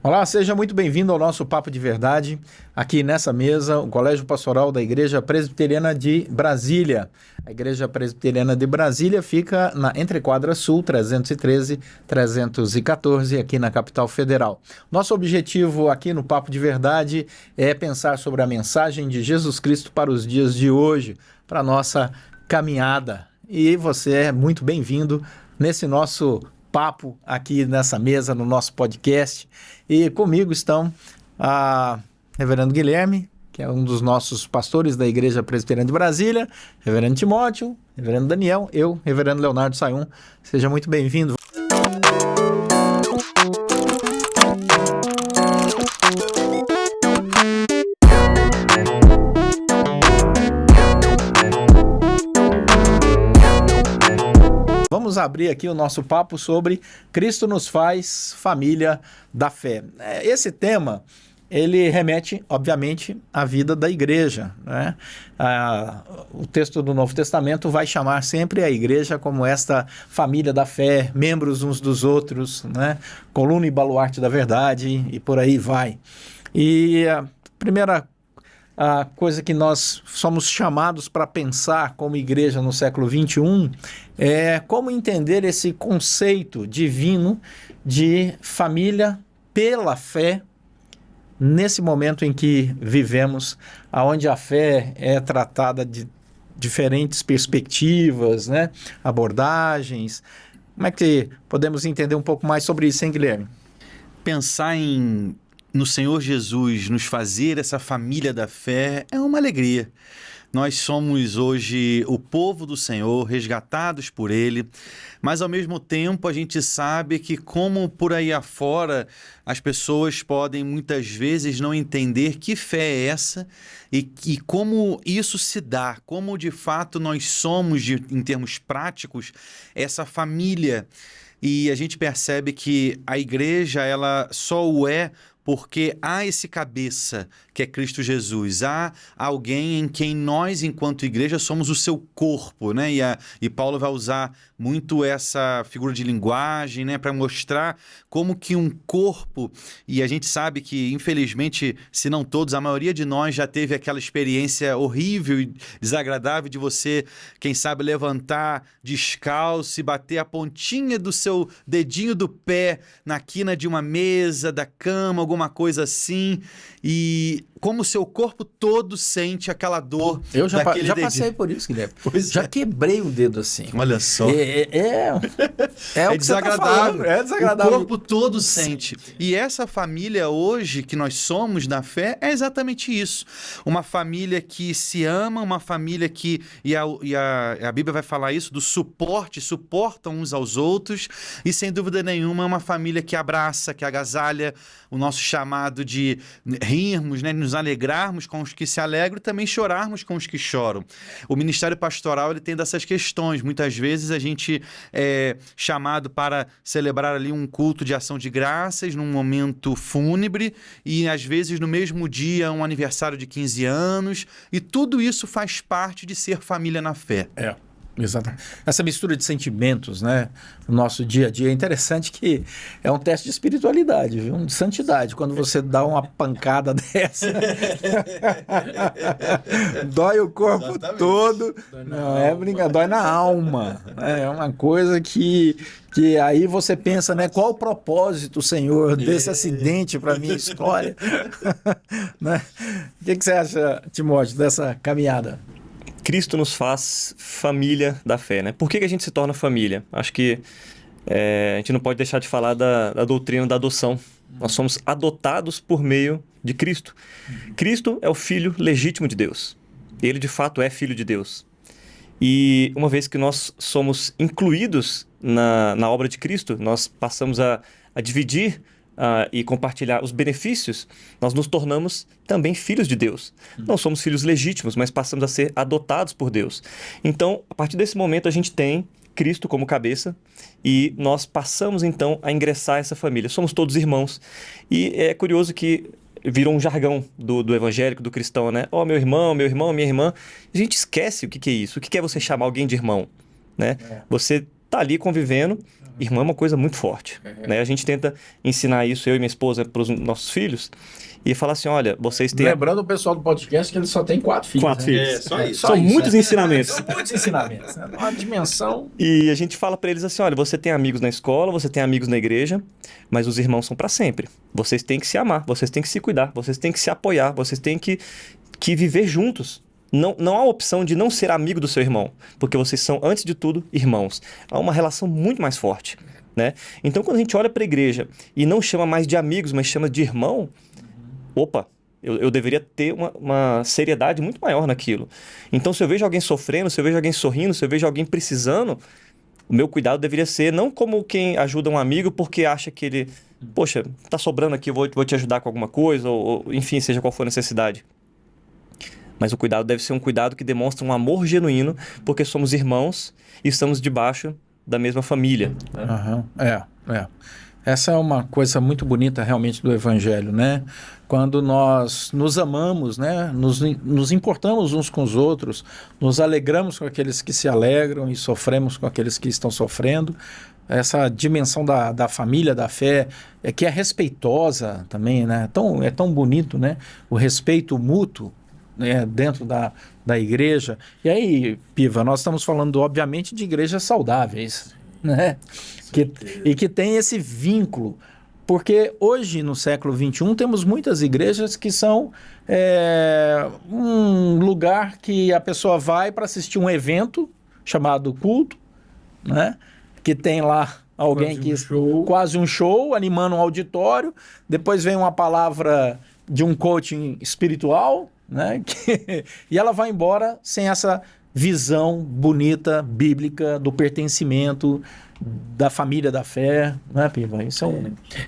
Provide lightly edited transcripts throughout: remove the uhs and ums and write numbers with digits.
Olá, seja muito bem-vindo ao nosso Papo de Verdade. Aqui nessa mesa, o Colégio Pastoral da Igreja Presbiteriana de Brasília. A Igreja Presbiteriana de Brasília fica na Entrequadra Sul, 313-314, aqui na capital federal. Nosso objetivo aqui no Papo de Verdade é pensar sobre a mensagem de Jesus Cristo para os dias de hoje, para a nossa caminhada. E você é muito bem-vindo nesse nosso papo aqui nessa mesa, no nosso podcast. E comigo estão a Reverendo Guilherme, que é um dos nossos pastores da Igreja Presbiteriana de Brasília, Reverendo Timóteo, Reverendo Daniel, eu, Reverendo Leonardo Sayum. Seja muito bem-vindo. Vamos abrir aqui o nosso papo sobre Cristo nos faz família da fé. Esse tema, ele remete, obviamente, à vida da igreja, né? O texto do Novo Testamento vai chamar sempre a igreja como esta família da fé, membros uns dos outros, né? Coluna e baluarte da verdade, e por aí vai. E a primeira coisa que nós somos chamados para pensar como igreja no século XXI é como entender esse conceito divino de família pela fé nesse momento em que vivemos, onde a fé é tratada de diferentes perspectivas, né? Abordagens. Como é que podemos entender um pouco mais sobre isso, hein, Guilherme? Pensar no Senhor Jesus nos fazer essa família da fé é uma alegria. Nós somos hoje o povo do Senhor, resgatados por Ele, mas ao mesmo tempo a gente sabe que como por aí afora as pessoas podem muitas vezes não entender que fé é essa e como isso se dá, como de fato nós somos, em termos práticos, essa família. E a gente percebe que a igreja ela só o é porque há esse cabeça que é Cristo Jesus, há alguém em quem nós, enquanto igreja, somos o seu corpo, né? E Paulo vai usar muito essa figura de linguagem, né? Para mostrar como que um corpo, e a gente sabe que, infelizmente, se não todos, a maioria de nós já teve aquela experiência horrível e desagradável de você, quem sabe, levantar descalço e bater a pontinha do seu dedinho do pé na quina de uma mesa, da cama, alguma coisa assim, e como o seu corpo todo sente aquela dor. Eu já passei por isso, Guilherme. Já quebrei o dedo assim. Olha só. É o que desagradável. Você tá é desagradável. O corpo todo sente. E essa família hoje que nós somos na fé é exatamente isso. Uma família que se ama, uma família que... E a Bíblia vai falar isso, do suporte, suportam uns aos outros. E sem dúvida nenhuma é uma família que abraça, que agasalha, o nosso chamado de rirmos, né, nos alegrarmos com os que se alegram e também chorarmos com os que choram. O ministério pastoral ele tem dessas questões. Muitas vezes a gente é chamado para celebrar ali um culto de ação de graças num momento fúnebre e às vezes no mesmo dia um aniversário de 15 anos e tudo isso faz parte de ser família na fé. Exatamente. Essa mistura de sentimentos, né, no nosso dia a dia é interessante que é um teste de espiritualidade, viu? De santidade. Quando você dá uma pancada dessa, dói o corpo Exatamente. Todo. Não é brincadeira, dói na alma. É uma coisa que aí você pensa, né, qual o propósito, Senhor, desse acidente para a minha história? Né? O que você acha, Timóteo, dessa caminhada? Cristo nos faz família da fé, né? Por que a gente se torna família? Acho que a gente não pode deixar de falar da doutrina da adoção. Nós somos adotados por meio de Cristo. Cristo é o Filho legítimo de Deus. Ele, de fato, é Filho de Deus. E uma vez que nós somos incluídos na obra de Cristo, nós passamos a dividir e compartilhar os benefícios, nós nos tornamos também filhos de Deus. Não somos filhos legítimos, mas passamos a ser adotados por Deus. Então, a partir desse momento, a gente tem Cristo como cabeça e nós passamos, então, a ingressar essa família. Somos todos irmãos. E é curioso que virou um jargão do evangélico, do cristão, né? Meu irmão, minha irmã. A gente esquece o que é isso. O que é você chamar alguém de irmão, né? Você tá ali convivendo. Irmão é uma coisa muito forte, né? A gente tenta ensinar isso, eu e minha esposa, para os nossos filhos, e falar assim, olha, vocês têm... Lembrando o pessoal do podcast que ele só tem 4 filhos. 4 né? filhos. só isso. São muitos ensinamentos. São muitos ensinamentos. Né? Uma dimensão... E a gente fala para eles assim, olha, você tem amigos na escola, você tem amigos na igreja, mas os irmãos são para sempre. Vocês têm que se amar, vocês têm que se cuidar, vocês têm que se apoiar, vocês têm que viver juntos. Não há opção de não ser amigo do seu irmão, porque vocês são, antes de tudo, irmãos. Há uma relação muito mais forte, né? Então, quando a gente olha para a igreja e não chama mais de amigos, mas chama de irmão, opa, eu deveria ter uma seriedade muito maior naquilo. Então, se eu vejo alguém sofrendo, se eu vejo alguém sorrindo, se eu vejo alguém precisando, o meu cuidado deveria ser não como quem ajuda um amigo porque acha que ele, poxa, tá sobrando aqui, eu vou te ajudar com alguma coisa, ou enfim, seja qual for a necessidade. Mas o cuidado deve ser um cuidado que demonstra um amor genuíno, porque somos irmãos e estamos debaixo da mesma família. Uhum. Essa é uma coisa muito bonita realmente do Evangelho, né? Quando nós nos amamos, né? Nos importamos uns com os outros, nos alegramos com aqueles que se alegram e sofremos com aqueles que estão sofrendo. Essa dimensão da família, da fé, que é respeitosa também, né? É tão bonito, né? O respeito mútuo, né, dentro da igreja. E aí, Piva, nós estamos falando, obviamente, de igrejas saudáveis, né? Que tem esse vínculo. Porque hoje, no século XXI, temos muitas igrejas que são um lugar que a pessoa vai para assistir um evento chamado culto, né? Que tem lá alguém quase um show, animando um auditório. Depois vem uma palavra de um coaching espiritual, né? E ela vai embora sem essa visão bonita, bíblica, do pertencimento, da família da fé, né, Piva? Isso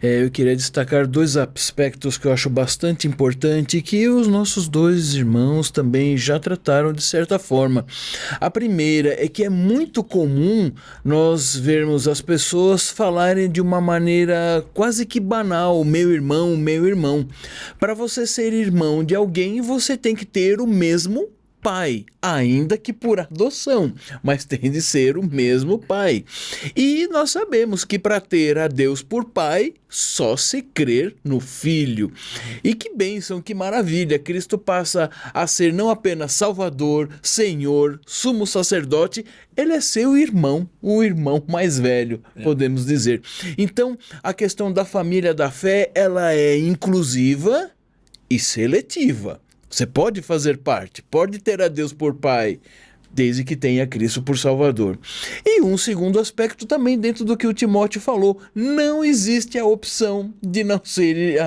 eu queria destacar 2 aspectos que eu acho bastante importante e que os nossos 2 irmãos também já trataram de certa forma. A primeira é que é muito comum nós vermos as pessoas falarem de uma maneira quase que banal, meu irmão, meu irmão. Para você ser irmão de alguém, você tem que ter o mesmo pai, ainda que por adoção, mas tem de ser o mesmo pai. E nós sabemos que para ter a Deus por pai, só se crer no Filho. E que bênção, que maravilha, Cristo passa a ser não apenas Salvador, Senhor, sumo sacerdote, ele é seu irmão, o irmão mais velho, podemos dizer. Então, a questão da família da fé, ela é inclusiva e seletiva. Você pode fazer parte, pode ter a Deus por pai, desde que tenha Cristo por Salvador. E um segundo aspecto também dentro do que o Timóteo falou, não existe a opção de não ser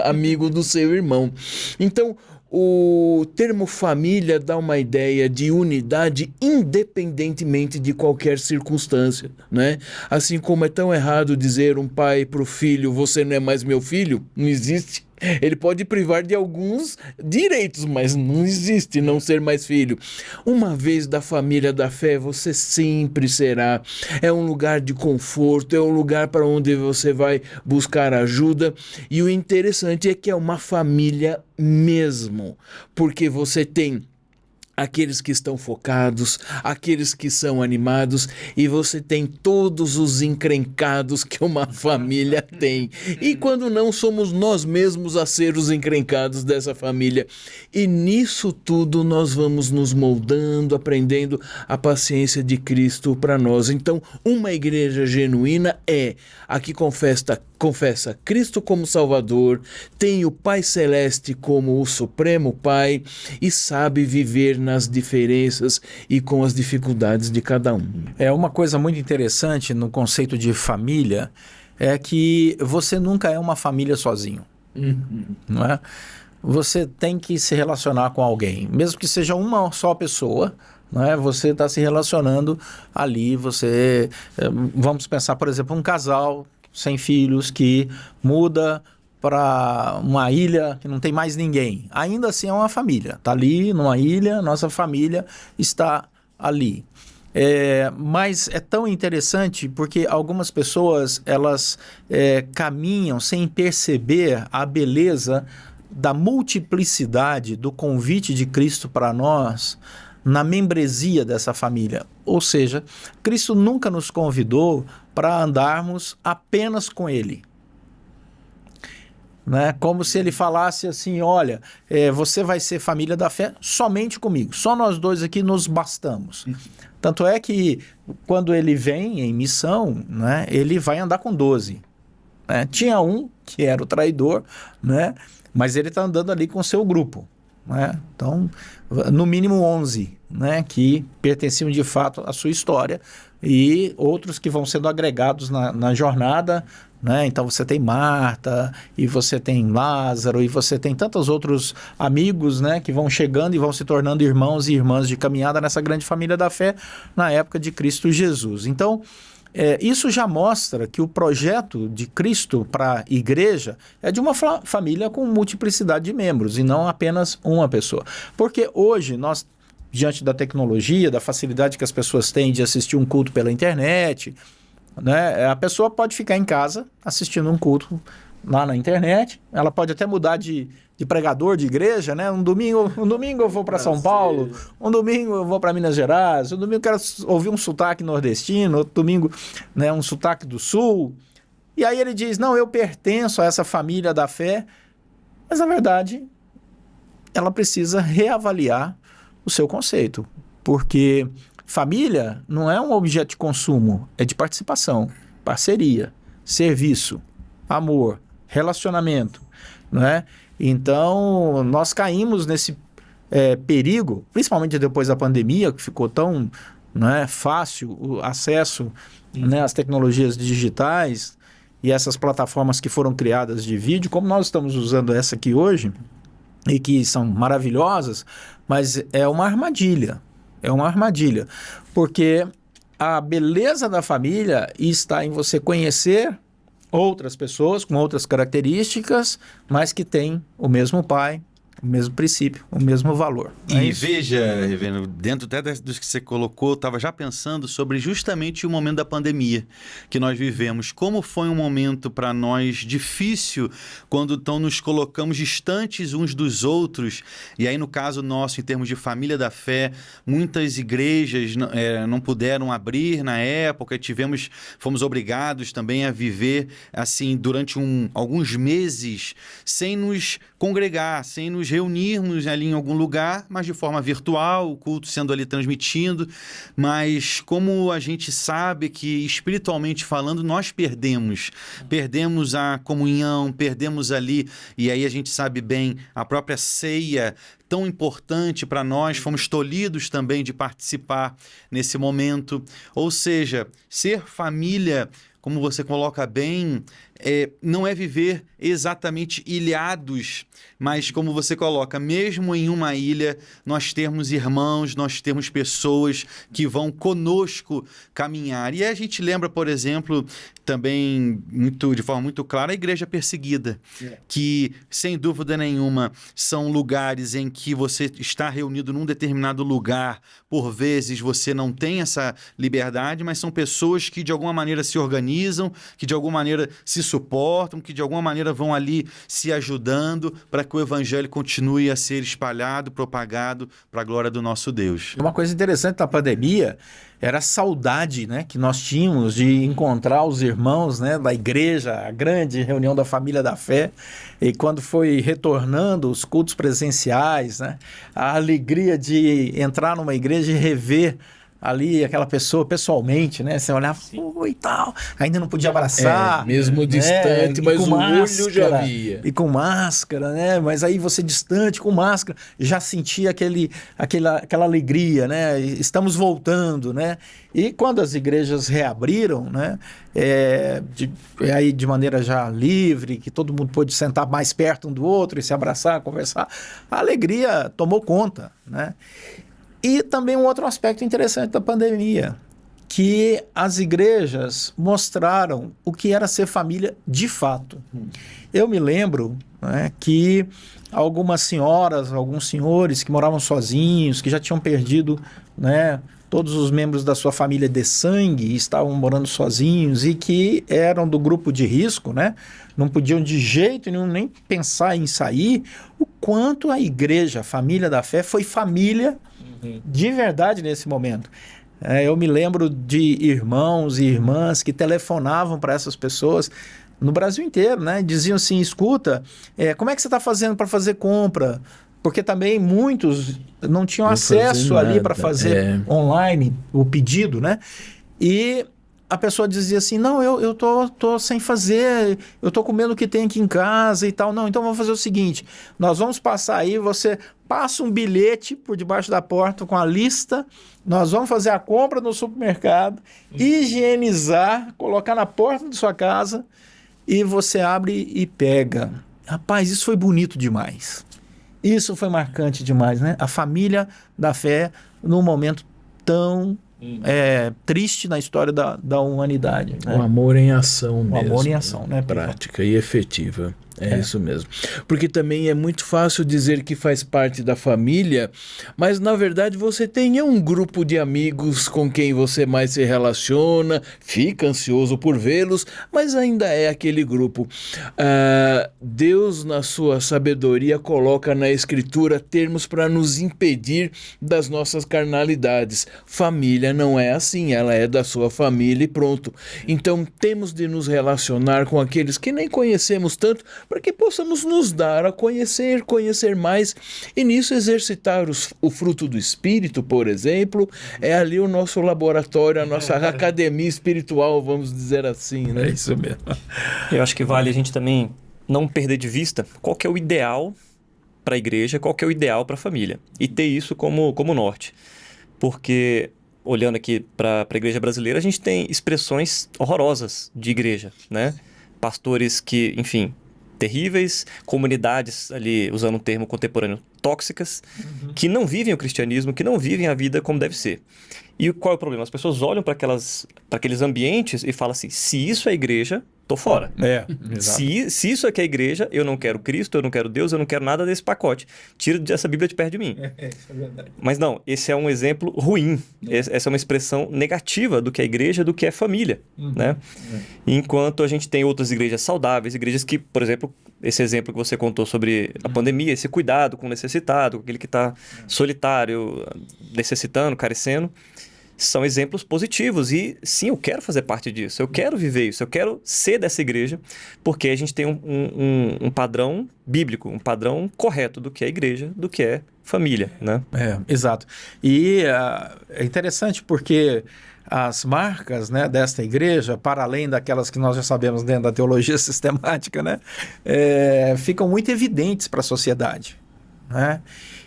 amigo do seu irmão. Então, o termo família dá uma ideia de unidade independentemente de qualquer circunstância, né? Assim como é tão errado dizer um pai para o filho, você não é mais meu filho, não existe. Ele pode privar de alguns direitos, mas não existe não ser mais filho. Uma vez da família da fé, você sempre será. É um lugar de conforto, é um lugar para onde você vai buscar ajuda. E o interessante é que é uma família mesmo, porque você tem aqueles que estão focados, aqueles que são animados, e você tem todos os encrencados que uma família tem. E quando não, somos nós mesmos a ser os encrencados dessa família. E nisso tudo nós vamos nos moldando, aprendendo a paciência de Cristo para nós. Então, uma igreja genuína é a que confessa Cristo como Salvador, tem o Pai Celeste como o Supremo Pai e sabe viver nas diferenças e com as dificuldades de cada um. É uma coisa muito interessante no conceito de família, é que você nunca é uma família sozinho, não é? Você tem que se relacionar com alguém, mesmo que seja uma só pessoa, não é? Você está se relacionando ali, vamos pensar, por exemplo, um casal sem filhos que muda para uma ilha que não tem mais ninguém. Ainda assim é uma família. Está ali numa ilha, nossa família está ali. Mas é tão interessante porque algumas pessoas elas caminham sem perceber a beleza da multiplicidade do convite de Cristo para nós na membresia dessa família. Ou seja, Cristo nunca nos convidou para andarmos apenas com Ele. Né? Como se ele falasse assim, olha, você vai ser família da fé somente comigo, só nós dois aqui nos bastamos. Tanto é que quando ele vem em missão, né, ele vai andar com 12. Né? Tinha um que era o traidor, né, mas ele está andando ali com o seu grupo. Né? Então, no mínimo 11, né, que pertenciam de fato à sua história, e outros que vão sendo agregados na jornada. Né? Então você tem Marta, e você tem Lázaro, e você tem tantos outros amigos, né, que vão chegando e vão se tornando irmãos e irmãs de caminhada nessa grande família da fé na época de Cristo Jesus. Então, isso já mostra que o projeto de Cristo para a igreja é de uma família com multiplicidade de membros, e não apenas uma pessoa. Porque hoje nós, diante da tecnologia, da facilidade que as pessoas têm de assistir um culto pela internet, né, a pessoa pode ficar em casa assistindo um culto lá na internet, ela pode até mudar de pregador de igreja, né? Um domingo eu vou para São Paulo, um domingo eu vou para Minas Gerais, um domingo eu quero ouvir um sotaque nordestino, outro domingo, né, um sotaque do sul. E aí ele diz, não, eu pertenço a essa família da fé, mas na verdade ela precisa reavaliar o seu conceito, porque família não é um objeto de consumo, é de participação, parceria, serviço, amor, relacionamento, não é? Então, nós caímos nesse perigo, principalmente depois da pandemia, que ficou tão, né, fácil o acesso, né, às tecnologias digitais e essas plataformas que foram criadas de vídeo, como nós estamos usando essa aqui hoje, e que são maravilhosas, mas é uma armadilha. É uma armadilha, porque a beleza da família está em você conhecer outras pessoas com outras características, mas que têm o mesmo pai, o mesmo princípio, o mesmo valor. E veja, Reverendo, dentro até dos que você colocou, eu estava já pensando sobre justamente o momento da pandemia que nós vivemos. Como foi um momento para nós difícil quando então nos colocamos distantes uns dos outros. E aí, no caso nosso, em termos de família da fé, muitas igrejas não puderam abrir na época. Fomos obrigados também a viver assim durante alguns meses sem nos congregar, sem nos reunirmos ali em algum lugar, mas de forma virtual, o culto sendo ali transmitindo. Mas como a gente sabe que espiritualmente falando nós perdemos a comunhão, perdemos ali, e aí a gente sabe bem, a própria ceia tão importante para nós, fomos tolhidos também de participar nesse momento. Ou seja, ser família, como você coloca bem, não é viver exatamente ilhados, mas como você coloca, mesmo em uma ilha, nós temos irmãos, nós temos pessoas que vão conosco caminhar. E a gente lembra, por exemplo, também de forma muito clara, a igreja perseguida, que, sem dúvida nenhuma, são lugares em que você está reunido num determinado lugar, por vezes você não tem essa liberdade, mas são pessoas que de alguma maneira se organizam, que de alguma maneira se suportam, que de alguma maneira vão ali se ajudando para que o evangelho continue a ser espalhado, propagado para a glória do nosso Deus. Uma coisa interessante da pandemia era a saudade, né, que nós tínhamos de encontrar os irmãos, né, da igreja, a grande reunião da família da fé, e quando foi retornando os cultos presenciais, né, a alegria de entrar numa igreja e rever ali aquela pessoa pessoalmente, né? Você olhava e tal, ainda não podia abraçar. Mesmo distante, mas o olho já via. E com máscara, né? Mas aí você distante, com máscara, já sentia aquela alegria, né? Estamos voltando, né? E quando as igrejas reabriram, né? Aí de maneira já livre, que todo mundo pôde sentar mais perto um do outro e se abraçar, conversar, a alegria tomou conta, né? E também um outro aspecto interessante da pandemia, que as igrejas mostraram o que era ser família de fato. Eu me lembro, né, que algumas senhoras, alguns senhores que moravam sozinhos, que já tinham perdido, né, todos os membros da sua família de sangue e estavam morando sozinhos e que eram do grupo de risco, né, não podiam de jeito nenhum nem pensar em sair, o quanto a igreja, a família da fé, foi família de verdade nesse momento. Eu me lembro de irmãos e irmãs que telefonavam para essas pessoas no Brasil inteiro, né? Diziam assim, escuta, como é que você está fazendo para fazer compra? Porque também muitos não tinham acesso ali para fazer online o pedido, né? E a pessoa dizia assim, não, eu tô sem fazer, eu tô comendo o que tem aqui em casa e tal. Não, então vamos fazer o seguinte, nós vamos passar aí, você passa um bilhete por debaixo da porta com a lista, nós vamos fazer a compra no supermercado, higienizar, colocar na porta da sua casa e você abre e pega. Rapaz, isso foi bonito demais. Isso foi marcante demais, né? A família da fé num momento tão triste na história da humanidade. O amor em ação mesmo. O amor em ação, né? Prática e efetiva. É isso mesmo. Porque também é muito fácil dizer que faz parte da família, mas na verdade você tem um grupo de amigos com quem você mais se relaciona, fica ansioso por vê-los, mas ainda é aquele grupo. Deus, na sua sabedoria, coloca na Escritura termos para nos impedir das nossas carnalidades. Família não é assim, ela é da sua família e pronto. Então temos de nos relacionar com aqueles que nem conhecemos tanto, para que possamos nos dar a conhecer mais, e nisso exercitar o fruto do Espírito, por exemplo, é ali o nosso laboratório, a nossa academia espiritual, vamos dizer assim, né? É isso mesmo. Eu acho que vale a gente também não perder de vista qual que é o ideal para a igreja, qual que é o ideal para a família, e ter isso como norte, porque olhando aqui para a igreja brasileira, a gente tem expressões horrorosas de igreja, né? Pastores que, enfim, terríveis, comunidades ali, usando um termo contemporâneo, tóxicas, que não vivem o cristianismo, que não vivem a vida como deve ser. E qual é o problema? As pessoas olham para aqueles ambientes e falam assim, se isso é igreja, tô fora. Exato. Se isso aqui é igreja, eu não quero Cristo, eu não quero Deus, eu não quero nada desse pacote. Tira essa Bíblia de perto de mim. Isso é verdade. Mas não, esse é um exemplo ruim. Essa é uma expressão negativa do que é igreja, do que é família, né? Enquanto a gente tem outras igrejas saudáveis, igrejas que, por exemplo, esse exemplo que você contou sobre a pandemia, esse cuidado com o necessitado, com aquele que está solitário, necessitando, carecendo, são exemplos positivos. E sim, eu quero fazer parte disso, eu quero viver isso, eu quero ser dessa igreja, porque a gente tem um padrão bíblico, um padrão correto do que é igreja, do que é família, né? Exato. E é interessante porque as marcas, né, desta igreja, para além daquelas que nós já sabemos dentro da teologia sistemática, né, ficam muito evidentes para a sociedade, né?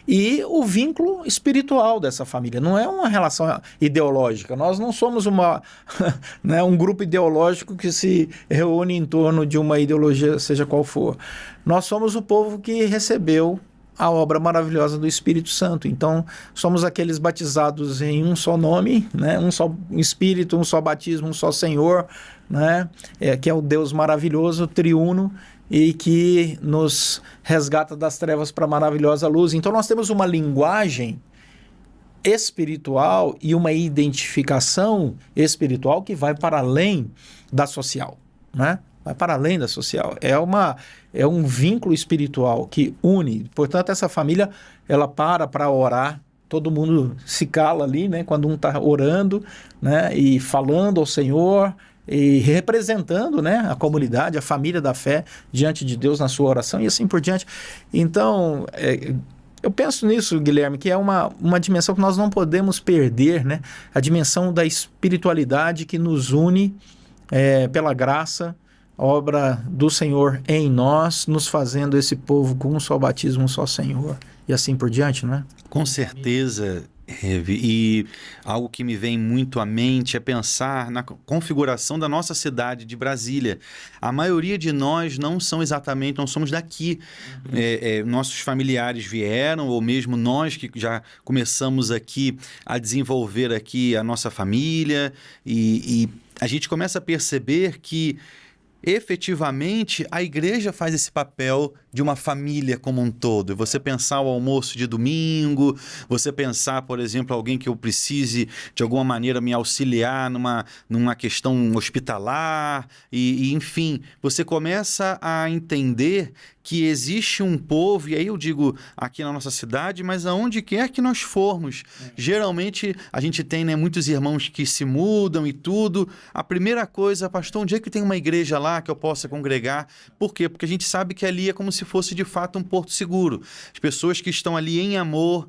E o vínculo espiritual dessa família não é uma relação ideológica. Nós não somos né, um grupo ideológico que se reúne em torno de uma ideologia, seja qual for. Nós somos o povo que recebeu a obra maravilhosa do Espírito Santo. Então, somos aqueles batizados em um só nome, né? Um só Espírito, um só batismo, um só Senhor, né? Que é o Deus maravilhoso, triuno, e que nos resgata das trevas para a maravilhosa luz. Então, nós temos uma linguagem espiritual e uma identificação espiritual que vai para além da social, né? Vai para além da social. É um vínculo espiritual que une. Portanto, essa família, ela para orar. Todo mundo se cala ali, né? Quando um está orando, né? E falando ao Senhor e representando, né? A comunidade, a família da fé diante de Deus na sua oração e assim por diante. Então, eu penso nisso, Guilherme, que é uma dimensão que nós não podemos perder, né? A dimensão da espiritualidade que nos une pela graça, obra do Senhor em nós, nos fazendo esse povo com um só batismo, um só Senhor, e assim por diante, não é? Com certeza, Rev, e algo que me vem muito à mente é pensar na configuração da nossa cidade de Brasília. A maioria de nós não somos daqui. Nossos familiares vieram, ou mesmo nós que já começamos aqui a desenvolver aqui a nossa família, e a gente começa a perceber que efetivamente a igreja faz esse papel de uma família como um todo. Você pensar o almoço de domingo, você pensar, por exemplo, alguém que eu precise de alguma maneira me auxiliar numa questão hospitalar, e enfim, você começa a entender que existe um povo, e aí eu digo aqui na nossa cidade, mas aonde quer que nós formos. Geralmente a gente tem, né, muitos irmãos que se mudam e tudo. A primeira coisa, pastor, onde é que tem uma igreja lá que eu possa congregar? Por quê? Porque a gente sabe que ali é como se fosse de fato um porto seguro. As pessoas que estão ali em amor,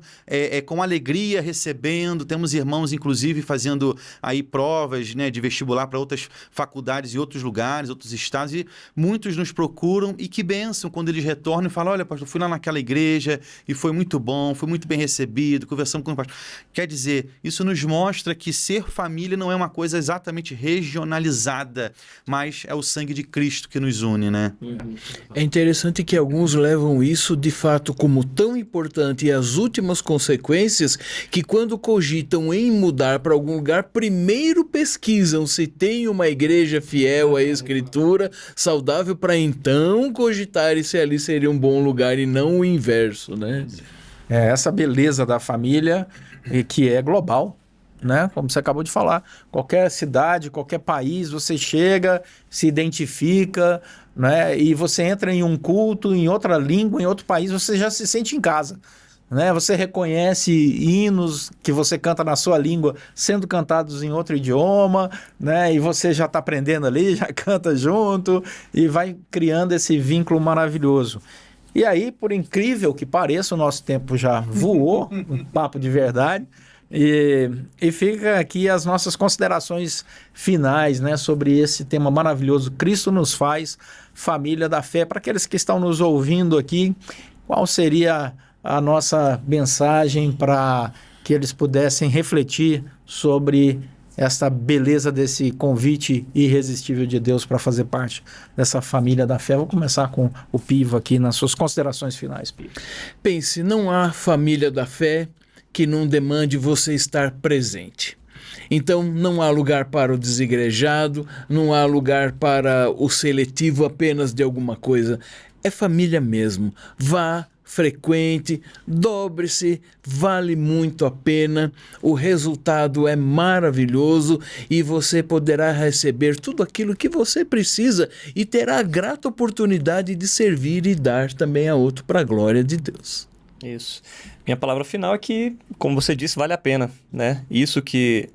com alegria recebendo, temos irmãos inclusive fazendo aí provas, né, de vestibular para outras faculdades e outros lugares, outros estados, e muitos nos procuram, e que bênção quando eles retornam e falam: olha, pastor, fui lá naquela igreja e foi muito bom, foi muito bem recebido, conversamos com o pastor. Quer dizer, isso nos mostra que ser família não é uma coisa exatamente regionalizada, mas é o sangue de Cristo que nos une, né? É interessante que alguns levam isso de fato como tão importante e as últimas consequências, que quando cogitam em mudar para algum lugar, primeiro pesquisam se tem uma igreja fiel à Escritura, saudável, para então cogitarem se ali seria um bom lugar e não o inverso, né? É essa beleza da família, e que é global, né? Como você acabou de falar, qualquer cidade, qualquer país, você chega, se identifica, né? E você entra em um culto, em outra língua, em outro país, você já se sente em casa, né? Você reconhece hinos que você canta na sua língua sendo cantados em outro idioma, né? E você já está aprendendo ali, já canta junto e vai criando esse vínculo maravilhoso. E aí, por incrível que pareça, o nosso tempo já voou, um papo de verdade, e fica aqui as nossas considerações finais, né, sobre esse tema maravilhoso, Cristo nos faz família da fé. Para aqueles que estão nos ouvindo aqui, qual seria a nossa mensagem para que eles pudessem refletir sobre esta beleza desse convite irresistível de Deus para fazer parte dessa família da fé? Vou começar com o Piva aqui nas suas considerações finais, Piva. Pense, não há família da fé que não demande você estar presente. Então, não há lugar para o desigrejado, não há lugar para o seletivo apenas de alguma coisa. É família mesmo. Vá, frequente, dobre-se, vale muito a pena, o resultado é maravilhoso e você poderá receber tudo aquilo que você precisa e terá a grata oportunidade de servir e dar também a outro para a glória de Deus. Isso. Minha palavra final é que, como você disse, vale a pena, né? Isso que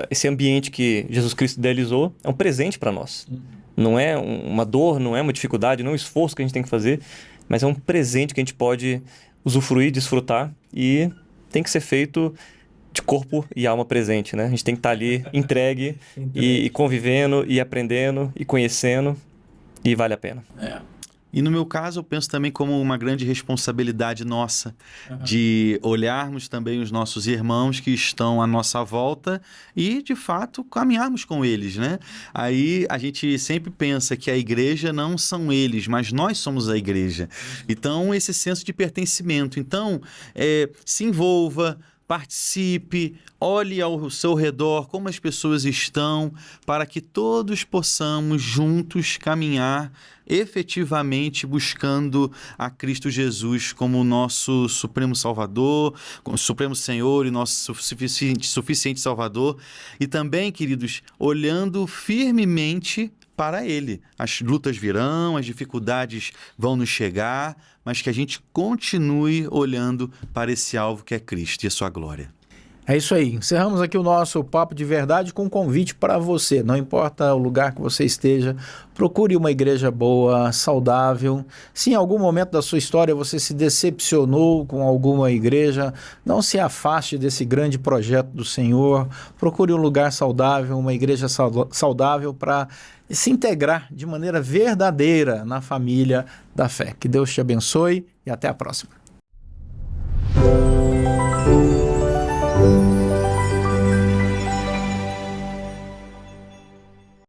esse ambiente que Jesus Cristo idealizou é um presente para nós. Não é uma dor, não é uma dificuldade, não é um esforço que a gente tem que fazer, mas é um presente que a gente pode usufruir, desfrutar, e tem que ser feito de corpo e alma presente, né? A gente tem que estar ali entregue e convivendo e aprendendo e conhecendo, e vale a pena. E no meu caso, eu penso também como uma grande responsabilidade nossa, de olharmos também os nossos irmãos que estão à nossa volta e, de fato, caminharmos com eles, né? Aí a gente sempre pensa que a igreja não são eles, mas nós somos a igreja. Então, esse senso de pertencimento. Então, se envolva, participe, olhe ao seu redor como as pessoas estão, para que todos possamos juntos caminhar efetivamente buscando a Cristo Jesus como o nosso Supremo Salvador, como Supremo Senhor e nosso suficiente Salvador. E também, queridos, olhando firmemente para Ele. As lutas virão, as dificuldades vão nos chegar, mas que a gente continue olhando para esse alvo que é Cristo e a sua glória. É isso aí. Encerramos aqui o nosso Papo de Verdade com um convite para você. Não importa o lugar que você esteja, procure uma igreja boa, saudável. Se em algum momento da sua história você se decepcionou com alguma igreja, não se afaste desse grande projeto do Senhor. Procure um lugar saudável, uma igreja saudável para se integrar de maneira verdadeira na família da fé. Que Deus te abençoe e até a próxima.